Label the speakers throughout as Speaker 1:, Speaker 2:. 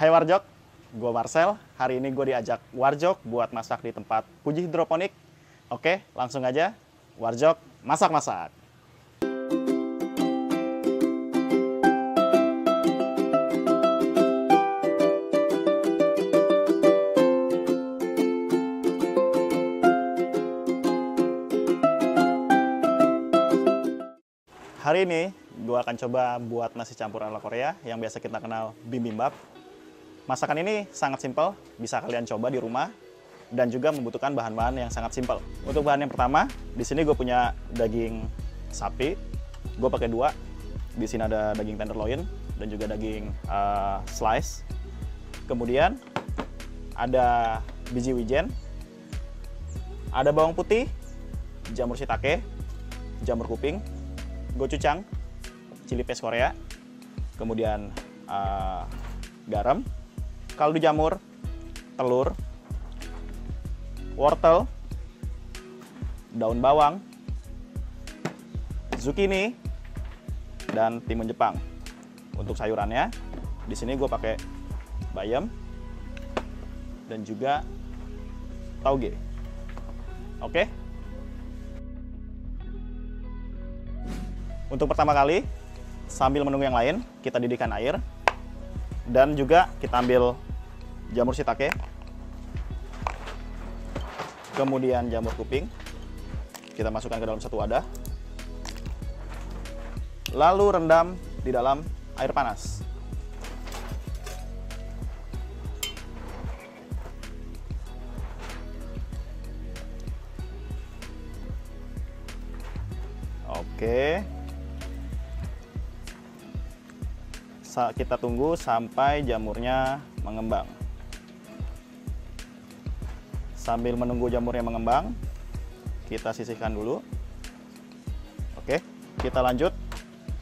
Speaker 1: Hai Warjok, gue Marcel. Hari ini gue diajak Warjok buat masak di tempat Puji Hidroponik. Oke, langsung aja. Warjok, masak-masak. Hari ini gue akan coba buat nasi campur ala Korea yang biasa kita kenal bibimbap. Masakan ini sangat simpel, bisa kalian coba di rumah dan juga membutuhkan bahan-bahan yang sangat simpel. Untuk bahan yang pertama, di sini gue punya daging sapi, gue pakai 2. Di sini ada daging tenderloin dan juga daging slice. Kemudian ada biji wijen, ada bawang putih, jamur shiitake, jamur kuping, gochujang, chili paste Korea, kemudian garam, kaldu jamur, telur, wortel, daun bawang, zucchini, dan timun Jepang. Untuk sayurannya, di sini gue pakai bayam dan juga tauge. Oke. Untuk pertama kali, sambil menunggu yang lain, kita didihkan air. Dan juga kita ambil jamur shiitake. Kemudian jamur kuping. Kita masukkan ke dalam satu wadah. Lalu rendam di dalam air panas. Oke. Kita tunggu sampai jamurnya mengembang. Sambil menunggu jamurnya mengembang, kita sisihkan dulu. Oke, kita lanjut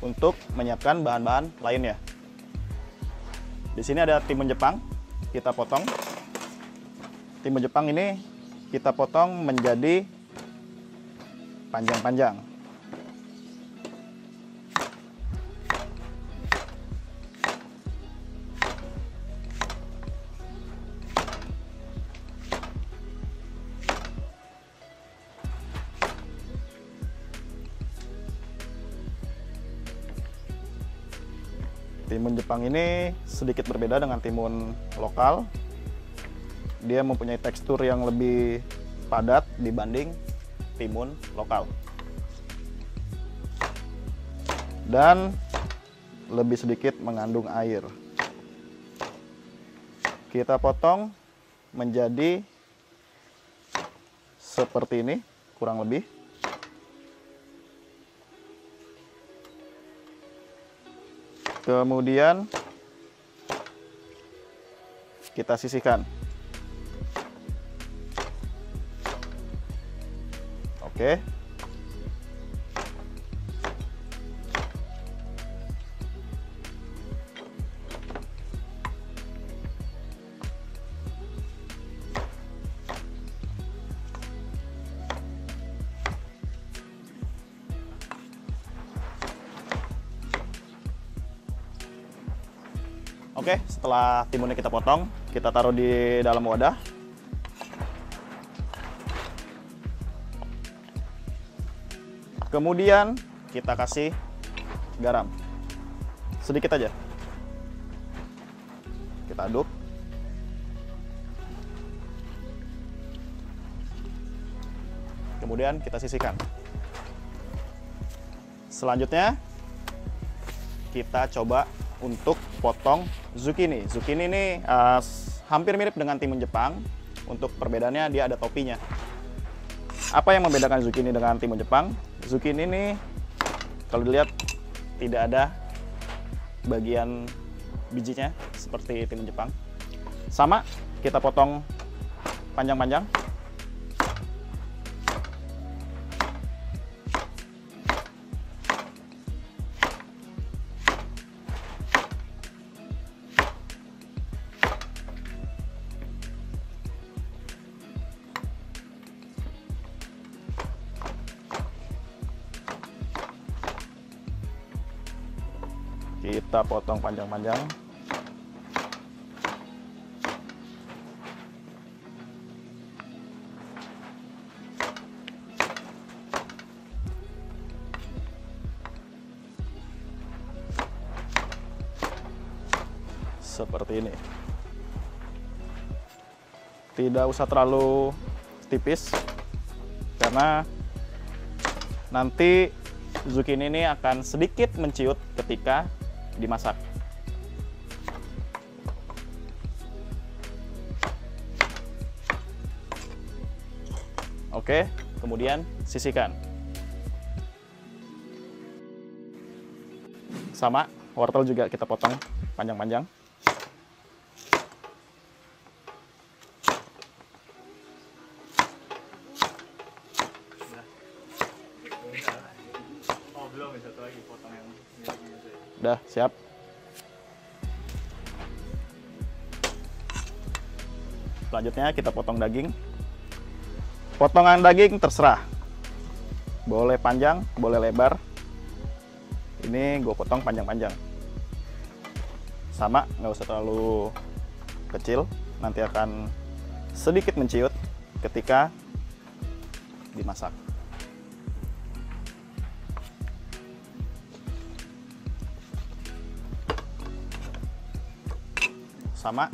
Speaker 1: untuk menyiapkan bahan-bahan lainnya. Di sini ada timun Jepang, kita potong. Timun Jepang ini kita potong menjadi panjang-panjang. Timun Jepang ini sedikit berbeda dengan timun lokal. Dia mempunyai tekstur yang lebih padat dibanding timun lokal. Dan lebih sedikit mengandung air. Kita potong menjadi seperti ini, kurang lebih. Kemudian kita sisihkan. Oke. Oke, setelah timunnya kita potong, kita taruh di dalam wadah. Kemudian kita kasih garam. Sedikit aja. Kita aduk. Kemudian kita sisihkan. Selanjutnya, kita coba untuk potong zucchini. Zucchini ini hampir mirip dengan timun Jepang. Untuk perbedaannya dia ada topinya. Apa yang membedakan zucchini dengan timun Jepang? Zucchini ini kalau dilihat tidak ada bagian bijinya seperti timun Jepang. Sama, kita potong panjang-panjang. Kita potong panjang-panjang. seperti ini. Tidak usah terlalu tipis karena nanti zucchini ini akan sedikit menciut ketika dimasak. Oke, kemudian sisihkan. Sama, wortel juga kita potong panjang-panjang. Udah, siap. Selanjutnya kita potong daging. Potongan daging terserah. Boleh panjang, boleh lebar. Ini gue potong panjang-panjang. Sama, nggak usah terlalu kecil. Nanti akan sedikit menciut ketika dimasak. Sama,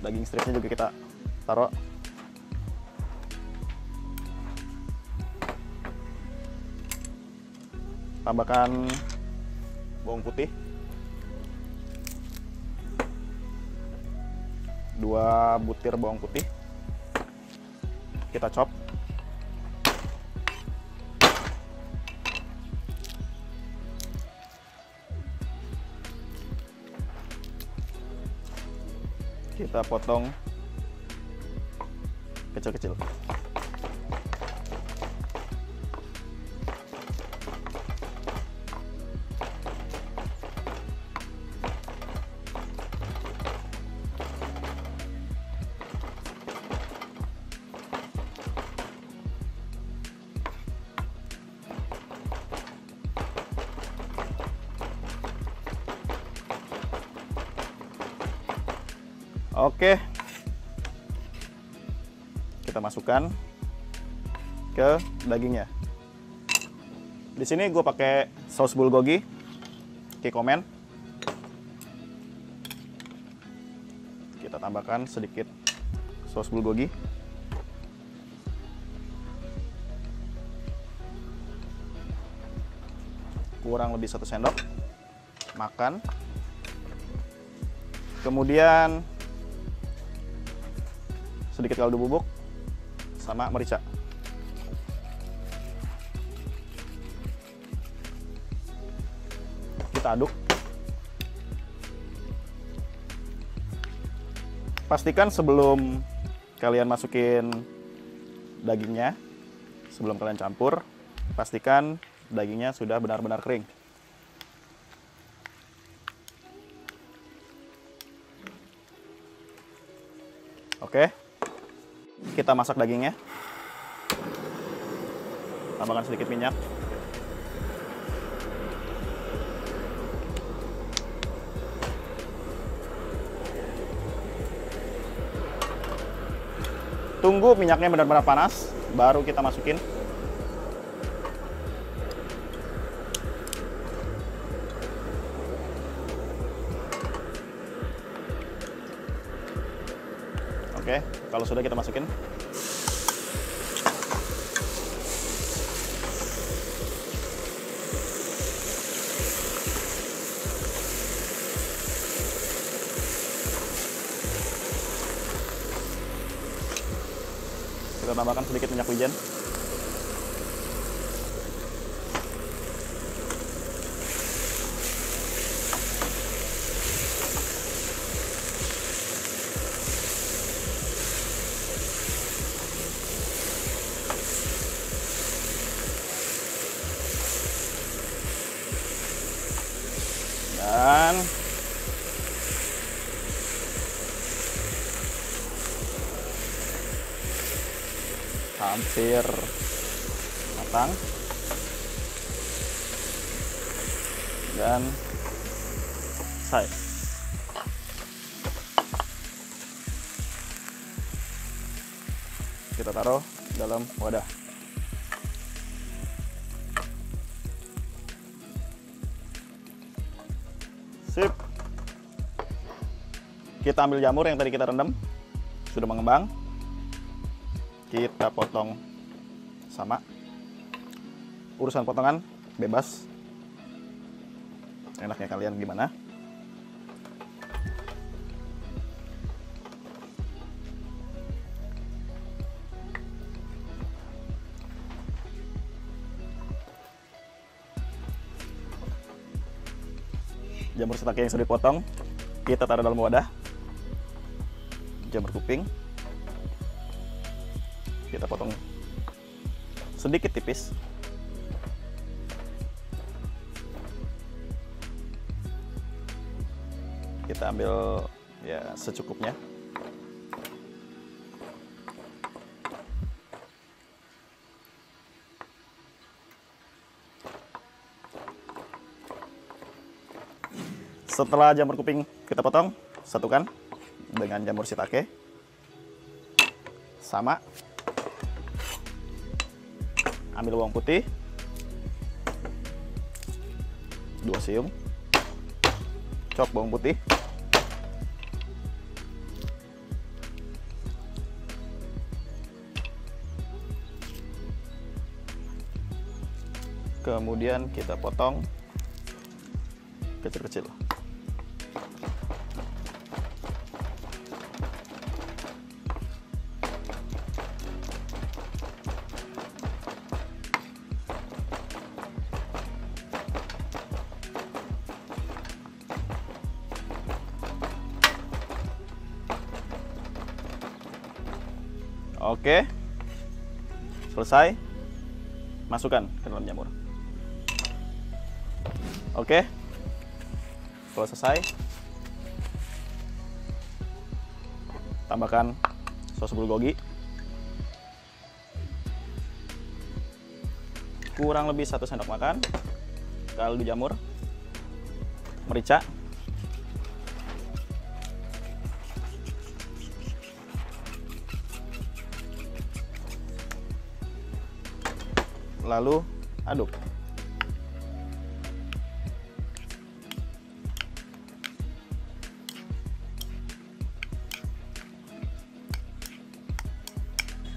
Speaker 1: daging stripnya juga kita taruh. Tambahkan bawang putih, 2 butir bawang putih, kita chop. Kita potong kecil-kecil. Oke, kita masukkan ke dagingnya. Di sini gue pakai saus bulgogi, kikomen. Kita tambahkan sedikit saus bulgogi. Kurang lebih 1 sendok makan. Kemudian sedikit kaldu bubuk sama merica. Kita aduk. Pastikan sebelum kalian masukin dagingnya, sebelum kalian campur, pastikan dagingnya sudah benar-benar kering. Oke. Kita masak dagingnya. Tambahkan sedikit minyak. Tunggu minyaknya benar-benar panas, baru kita masukin. Oke, kalau sudah kita masukin. Kita tambahkan sedikit minyak wijen. Dan hampir matang. Dan selesai. Kita taruh dalam wadah. Sip. Kita ambil jamur yang tadi kita rendam, sudah mengembang. Kita potong sama. Urusan potongan bebas. Enaknya kalian gimana? Jamur shiitake yang sudah dipotong, kita taruh dalam wadah. Jamur kuping kita potong sedikit tipis. Kita ambil ya secukupnya. Setelah jamur kuping kita potong, satukan dengan jamur shiitake. Sama. Ambil bawang putih 2 siung. Chop bawang putih. Kemudian kita potong kecil-kecil. Oke, selesai. Masukkan ke dalam jamur. Oke, kalau selesai, tambahkan sos bulgogi. Kurang lebih 1 sendok makan. Kaldu jamur, merica, lalu aduk.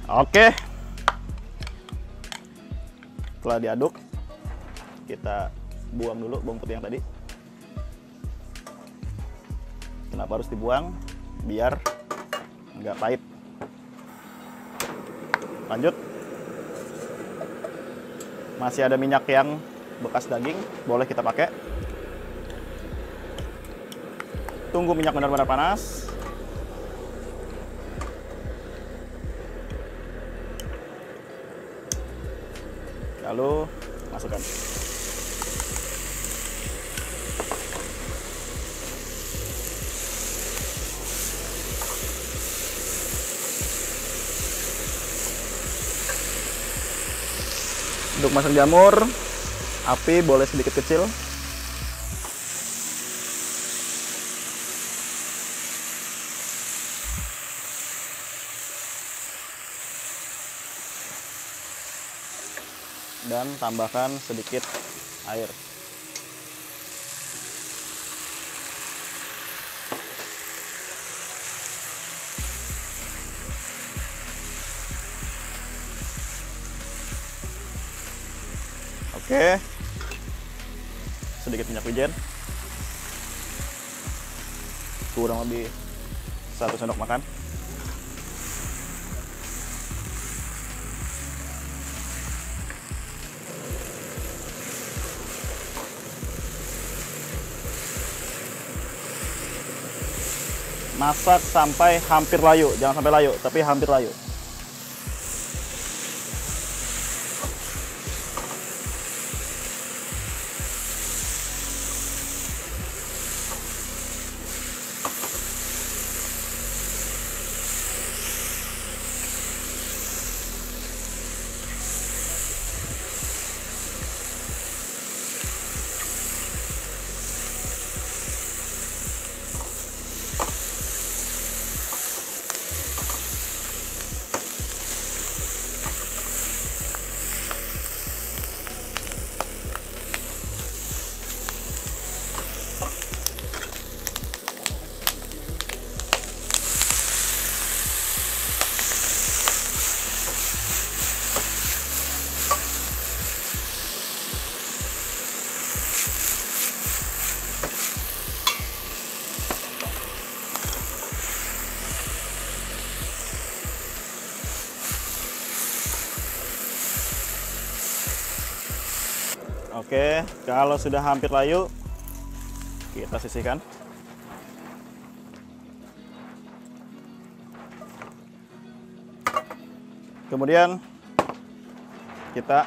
Speaker 1: Oke, setelah diaduk, kita buang dulu bawang putih yang tadi. Kenapa harus dibuang? Biar nggak pahit. Lanjut. Masih ada minyak yang bekas daging, boleh kita pakai. Tunggu minyak benar-benar panas. Lalu masukkan. Untuk masak jamur, api boleh sedikit kecil. Dan tambahkan sedikit air. Oke, sedikit minyak wijen, kurang lebih 1 sendok makan. Masak sampai hampir layu, jangan sampai layu, tapi hampir layu. Oke, kalau sudah hampir layu, kita sisihkan. Kemudian kita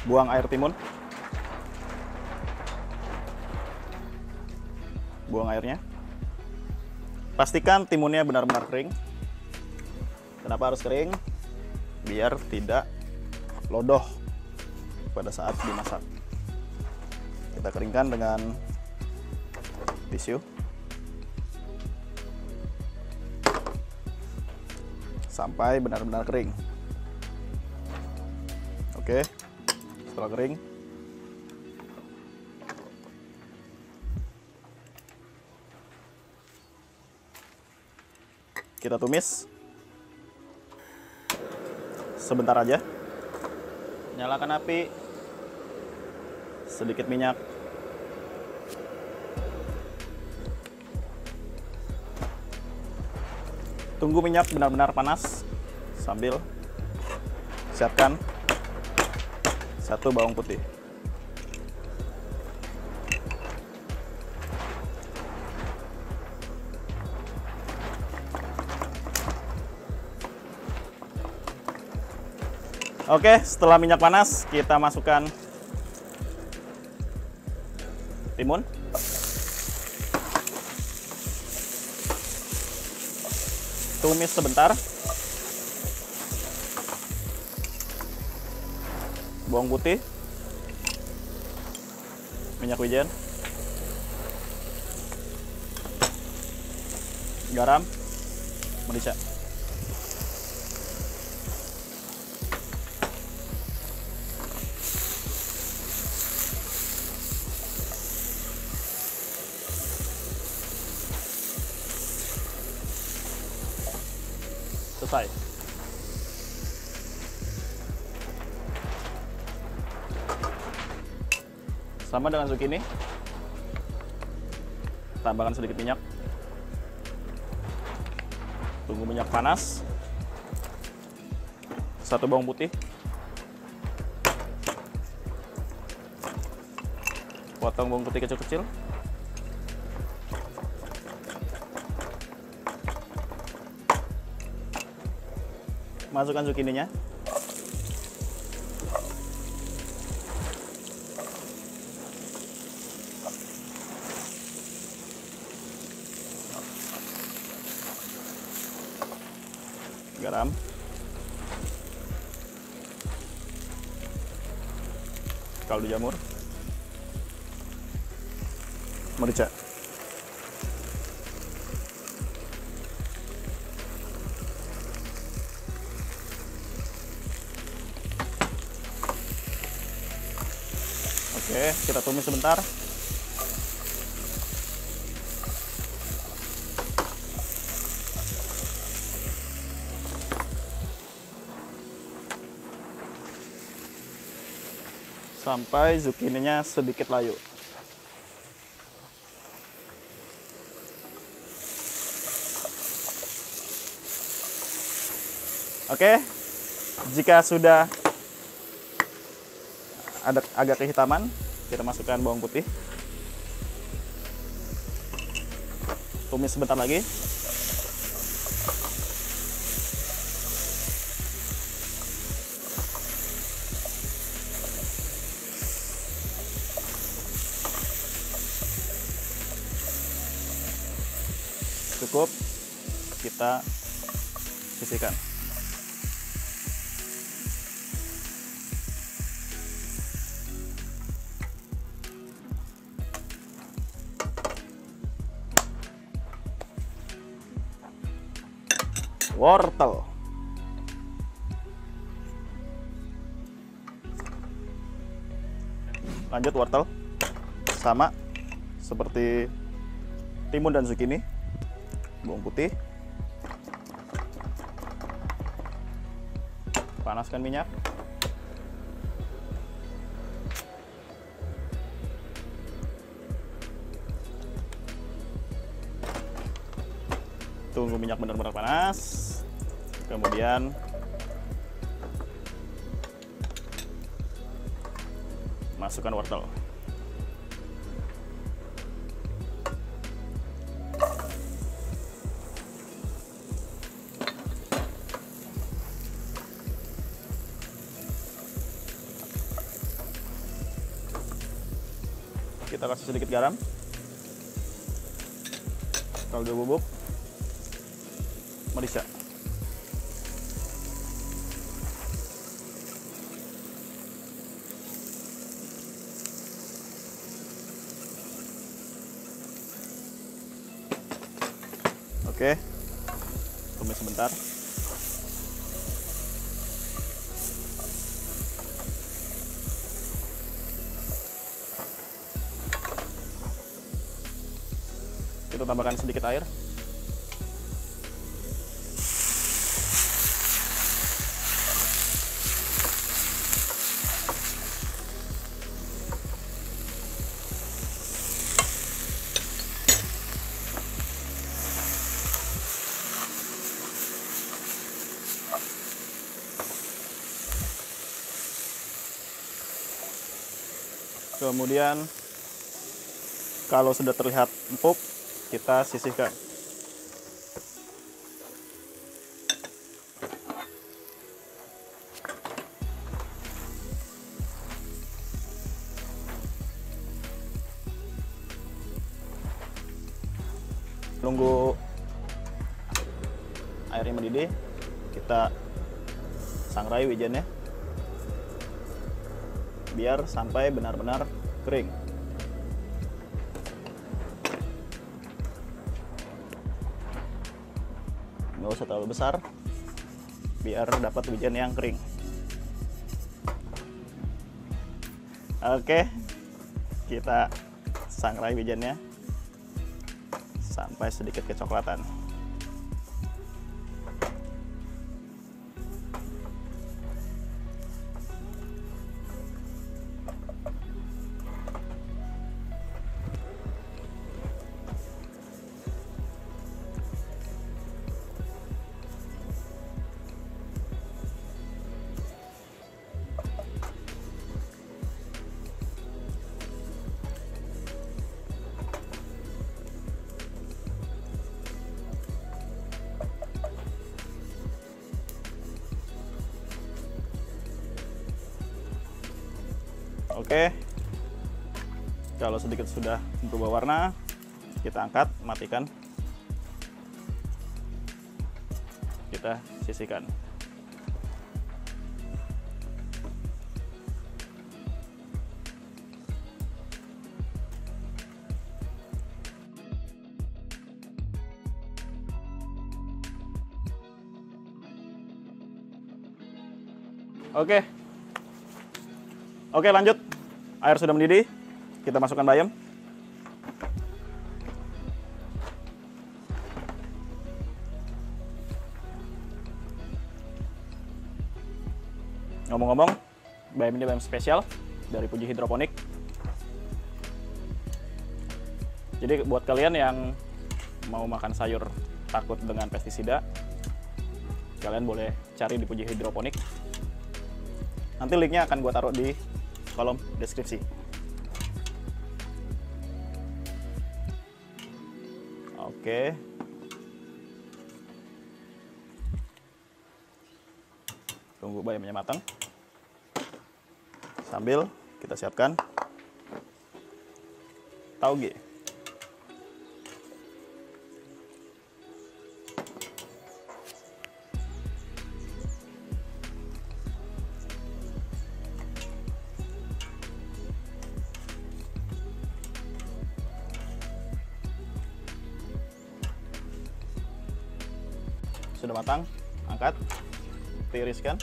Speaker 1: buang air timun. Buang airnya. Pastikan timunnya benar-benar kering. Kenapa harus kering? Biar tidak lodoh pada saat dimasak. Kita keringkan dengan tisu. Sampai benar-benar kering. Oke, setelah kering, kita tumis sebentar aja. Nyalakan api, sedikit minyak. Tunggu minyak benar-benar panas sambil siapkan 1 bawang putih. Oke, setelah minyak panas, kita masukkan timun. Tumis sebentar. Bawang putih, minyak wijen, garam, merica. Selesai. Sama dengan zucchini, tambahkan sedikit minyak. Tunggu minyak panas. 1 bawang putih. Potong bawang putih kecil-kecil. Masukkan zucchini-nya. Garam. Kaldu jamur. Merica. Oke, kita tumis sebentar. Sampai zucchini-nya sedikit layu. Oke, jika sudah ada agak kehitaman, kita masukkan bawang putih. Tumis sebentar lagi. Cukup, kita sisihkan. Wortel. Lanjut wortel. Sama seperti timun dan zucchini. Bawang putih. Panaskan minyak. Tunggu minyak benar-benar panas. Kemudian masukkan wortel. Kita kasih sedikit garam, kaldu bubuk, merica. Oke, tumis sebentar. Kita tambahkan sedikit air. Kemudian kalau sudah terlihat empuk, kita sisihkan. Tunggu airnya mendidih, kita sangrai wijennya biar sampai benar-benar kering. Nggak usah terlalu besar, biar dapat wijen yang kering. Oke, kita sangrai wijennya sampai sedikit kecoklatan. Oke, kalau sedikit sudah berubah warna, kita angkat, matikan, kita sisihkan. Oke, lanjut. Air sudah mendidih, kita masukkan bayam. Ngomong-ngomong, bayam ini bayam spesial dari Puji Hidroponik. Jadi buat kalian yang mau makan sayur takut dengan pestisida, kalian boleh cari di Puji Hidroponik. Nanti linknya akan gue taruh di kolom deskripsi. Oke. Tunggu bayamnya matang. Sambil kita siapkan tauge. Sudah matang, angkat, tiriskan.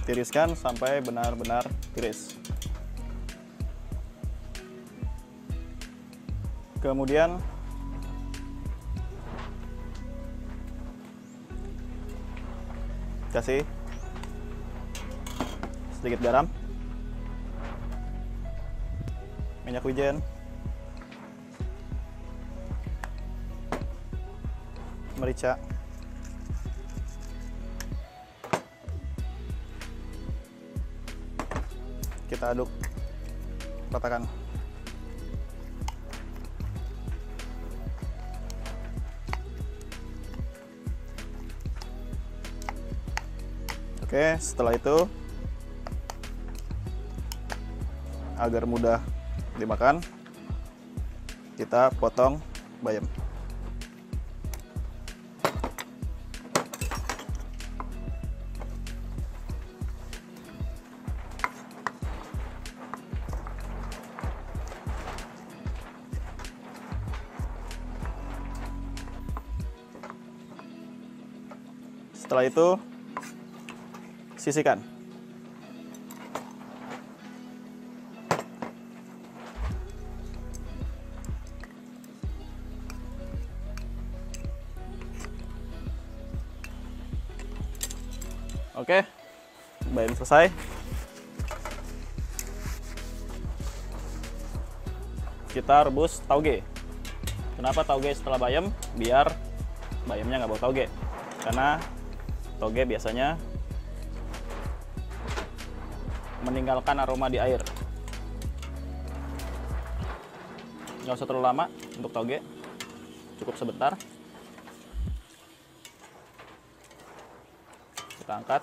Speaker 1: Tiriskan sampai benar-benar tiris. Kemudian kasih sedikit garam, minyak wijen, merica, kita aduk ratakan. Oke, setelah itu agar mudah dimakan, kita potong bayam. Setelah itu sisihkan. Oke, bayam selesai. Kita rebus tauge. Kenapa tauge setelah bayam? Biar bayamnya nggak bau tauge. Karena tauge biasanya meninggalkan aroma di air. Nggak usah terlalu lama untuk tauge, cukup sebentar. Kita angkat.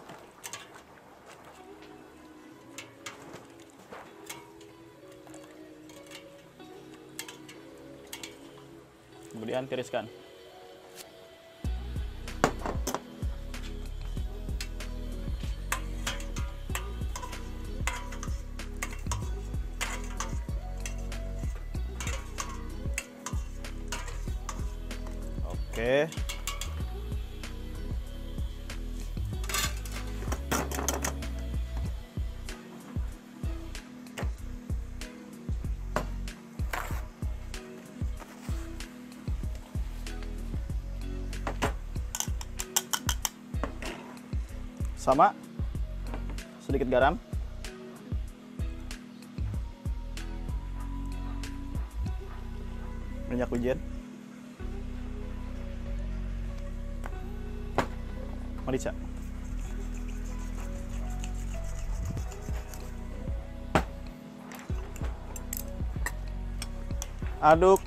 Speaker 1: Kemudian tiriskan. Oke. Sama sedikit garam, minyak wijen, merica, aduk,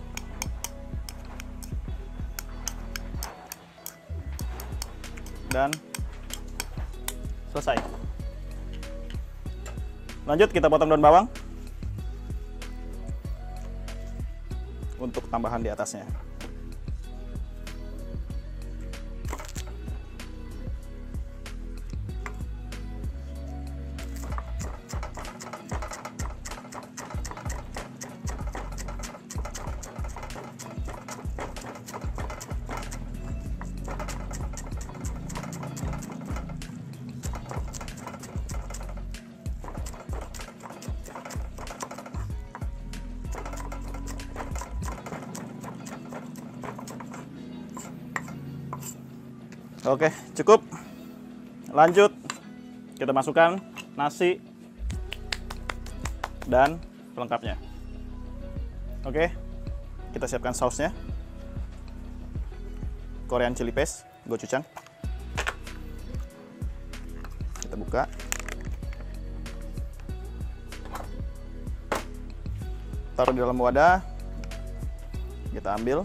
Speaker 1: dan selesai. Lanjut kita potong daun bawang untuk tambahan di atasnya. Oke, cukup. Lanjut, kita masukkan nasi dan pelengkapnya. Oke, kita siapkan sausnya. Korean chili paste, gochujang. Kita buka. Taruh di dalam wadah. Kita ambil.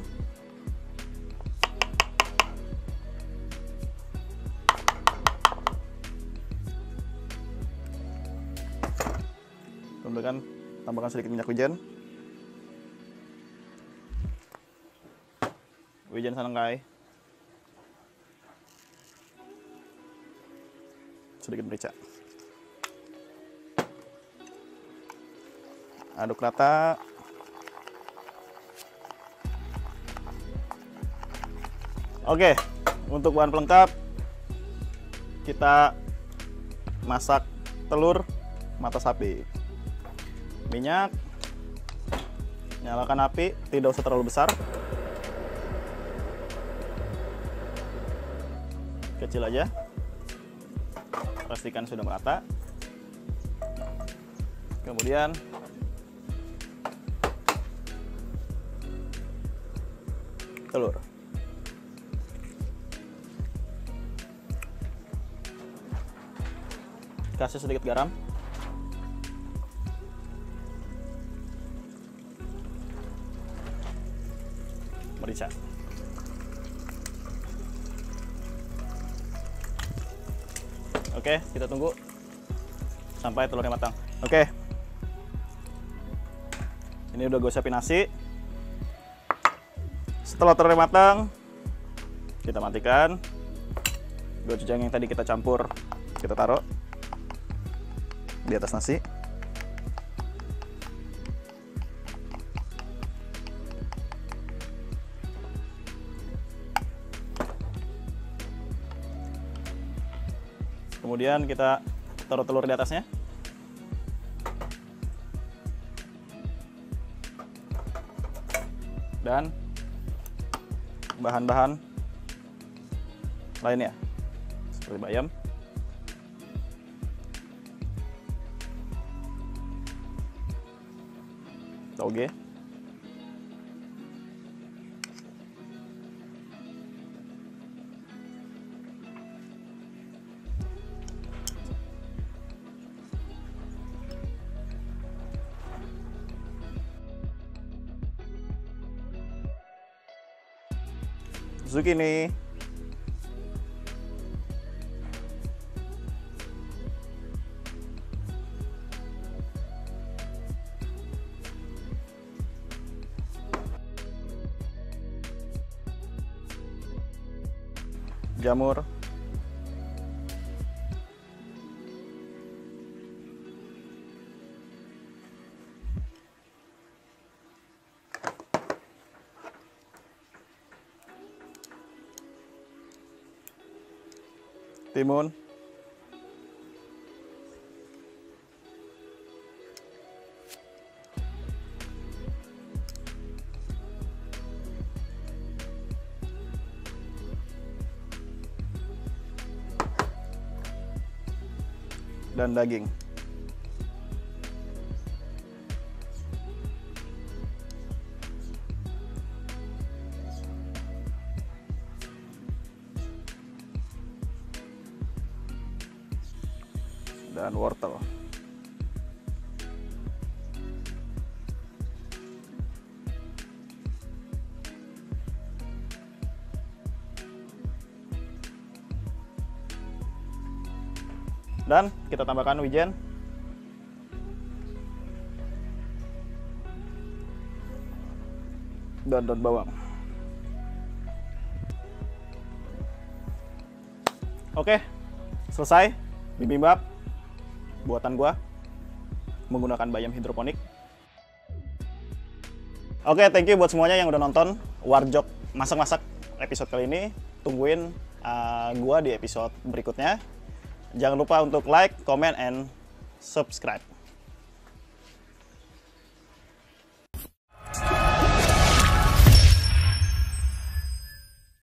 Speaker 1: Kemudian tambahkan sedikit minyak wijen. Wijen sanangkai. Sedikit merica. Aduk rata. Oke, untuk bahan pelengkap kita masak telur mata sapi. Minyak, nyalakan api, tidak usah terlalu besar, kecil aja, pastikan sudah merata. Kemudian telur. Kasih sedikit garam. Merica. Oke, kita tunggu sampai telurnya matang. Oke. Ini udah gue siapin nasi. Setelah telurnya matang, kita matikan. Gochujang yang tadi kita campur, kita taruh di atas nasi. Kemudian kita taruh telur di atasnya. Dan bahan-bahan lainnya seperti bayam, toge, zucchini, jamur, timun, dan daging. Dan wortel. Dan kita tambahkan wijen. Dan daun bawang. Oke, selesai bibimbap buatan gua menggunakan bayam hidroponik. Oke, thank you buat semuanya yang udah nonton Warjok masak-masak episode kali ini. Tungguin gua di episode berikutnya. Jangan lupa untuk like, comment, and subscribe.